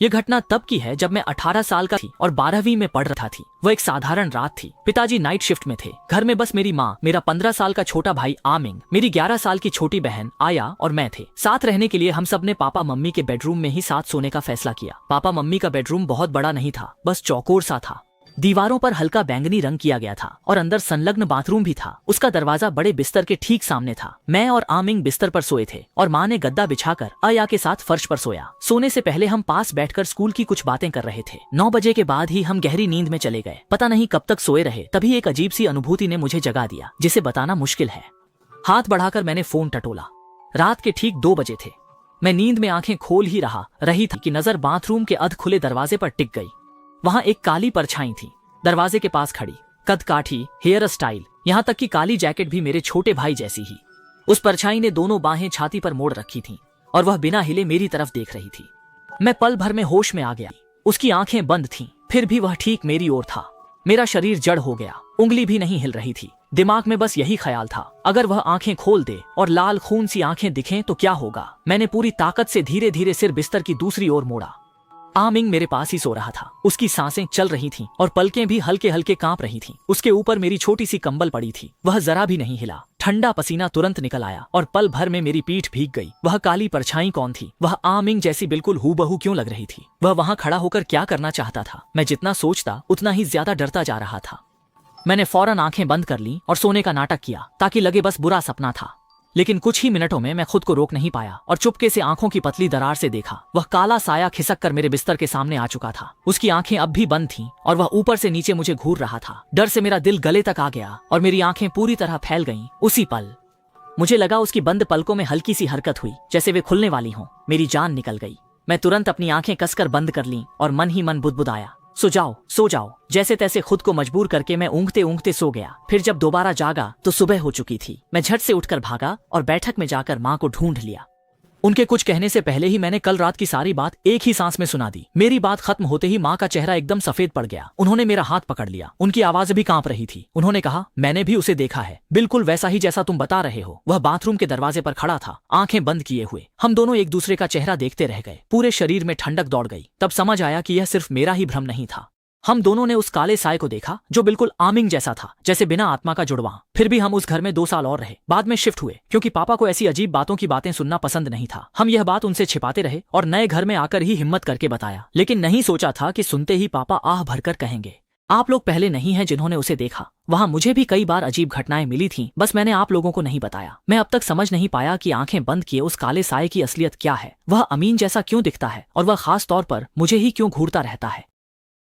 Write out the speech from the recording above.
ये घटना तब की है जब मैं 18 साल का थी और 12वीं में पढ़ रहा थी। वो एक साधारण रात थी। पिताजी नाइट शिफ्ट में थे। घर में बस मेरी माँ, मेरा 15 साल का छोटा भाई आमिंग, मेरी 11 साल की छोटी बहन आया और मैं थे। साथ रहने के लिए हम सब ने पापा मम्मी के बेडरूम में ही साथ सोने का फैसला किया। पापा मम्मी का बेडरूम बहुत बड़ा नहीं था, बस चौकोर सा था। दीवारों पर हल्का बैंगनी रंग किया गया था और अंदर संलग्न बाथरूम भी था। उसका दरवाजा बड़े बिस्तर के ठीक सामने था। मैं और आमिंग बिस्तर पर सोए थे और माँ ने गद्दा बिछाकर आया के साथ फर्श पर सोया। सोने से पहले हम पास बैठकर स्कूल की कुछ बातें कर रहे थे। 9 बजे के बाद ही हम गहरी नींद में चले गए। पता नहीं कब तक सोए रहे, तभी एक अजीब सी अनुभूति ने मुझे जगा दिया, जिसे बताना मुश्किल है। हाथ बढ़ाकर मैंने फोन टटोला। रात के ठीक 2 बजे थे। मैं नींद में आंखें खोल ही रही थी कि नजर बाथरूम के अध खुले दरवाजे पर टिक गई। वहां एक काली परछाई थी, दरवाजे के पास खड़ी, कद काठी, हेयर स्टाइल, यहाँ तक कि काली जैकेट भी मेरे छोटे भाई जैसी ही। उस परछाई ने दोनों बाहें छाती पर मोड़ रखी थीं और वह बिना हिले मेरी तरफ देख रही थी। मैं पल भर में होश में आ गया। उसकी आंखें बंद थीं, फिर भी वह ठीक मेरी ओर था। मेरा शरीर जड़ हो गया, उंगली भी नहीं हिल रही थी। दिमाग में बस यही ख्याल था, अगर वह आंखें खोल दे और लाल खून सी आंखें दिखें तो क्या होगा। मैंने पूरी ताकत से धीरे धीरे सिर बिस्तर की दूसरी ओर मोड़ा। आमिंग मेरे पास ही सो रहा था। उसकी सांसें चल रही थीं और पलकें भी हल्के हल्के कांप रही थीं। उसके ऊपर मेरी छोटी सी कंबल पड़ी थी। वह जरा भी नहीं हिला। ठंडा पसीना तुरंत निकल आया और पल भर में मेरी पीठ भीग गई। वह काली परछाई कौन थी? वह आमिंग जैसी बिल्कुल हूबहू क्यों लग रही थी? वह वहां खड़ा होकर क्या करना चाहता था? मैं जितना सोचता उतना ही ज्यादा डरता जा रहा था। मैंने फौरन आंखें बंद कर ली और सोने का नाटक किया, ताकि लगे बस बुरा सपना था। लेकिन कुछ ही मिनटों में मैं खुद को रोक नहीं पाया और चुपके से आंखों की पतली दरार से देखा। वह काला साया खिसक कर मेरे बिस्तर के सामने आ चुका था। उसकी आंखें अब भी बंद थीं और वह ऊपर से नीचे मुझे घूर रहा था। डर से मेरा दिल गले तक आ गया और मेरी आंखें पूरी तरह फैल गईं। उसी पल मुझे लगा उसकी बंद पलकों में हल्की सी हरकत हुई, जैसे वे खुलने वाली हों। मेरी जान निकल गई। मैं तुरंत अपनी आंखें कसकर बंद कर लीं और मन ही मन बुदबुदाया, सो जाओ सो जाओ। जैसे तैसे खुद को मजबूर करके मैं ऊँघते ऊँघते सो गया। फिर जब दोबारा जागा तो सुबह हो चुकी थी। मैं झट से उठकर भागा और बैठक में जाकर माँ को ढूंढ लिया। उनके कुछ कहने से पहले ही मैंने कल रात की सारी बात एक ही सांस में सुना दी। मेरी बात खत्म होते ही माँ का चेहरा एकदम सफेद पड़ गया। उन्होंने मेरा हाथ पकड़ लिया। उनकी आवाज भी कांप रही थी। उन्होंने कहा, मैंने भी उसे देखा है, बिल्कुल वैसा ही जैसा तुम बता रहे हो। वह बाथरूम के दरवाजे पर खड़ा था, आंखें बंद किए हुए। हम दोनों एक दूसरे का चेहरा देखते रह गए। पूरे शरीर में ठंडक दौड़ गई। तब समझ आया कि यह सिर्फ मेरा ही भ्रम नहीं था। हम दोनों ने उस काले साय को देखा जो बिल्कुल आमिंग जैसा था, जैसे बिना आत्मा का जुड़वां। फिर भी हम उस घर में 2 साल और रहे। बाद में शिफ्ट हुए, क्योंकि पापा को ऐसी अजीब बातों की बातें सुनना पसंद नहीं था। हम यह बात उनसे छिपाते रहे और नए घर में आकर ही हिम्मत करके बताया। लेकिन नहीं सोचा था कि सुनते ही पापा आह भरकर कहेंगे। आप लोग पहले नहीं हैं जिन्होंने उसे देखा। वहां मुझे भी कई बार अजीब घटनाएं मिली थीं, बस मैंने आप लोगों को नहीं बताया। मैं अब तक समझ नहीं पाया कि आंखें बंद किए उस काले साये की असलियत क्या है। वह अमीन जैसा क्यों दिखता है और वह खास तौर पर मुझे ही क्यों घूरता रहता है।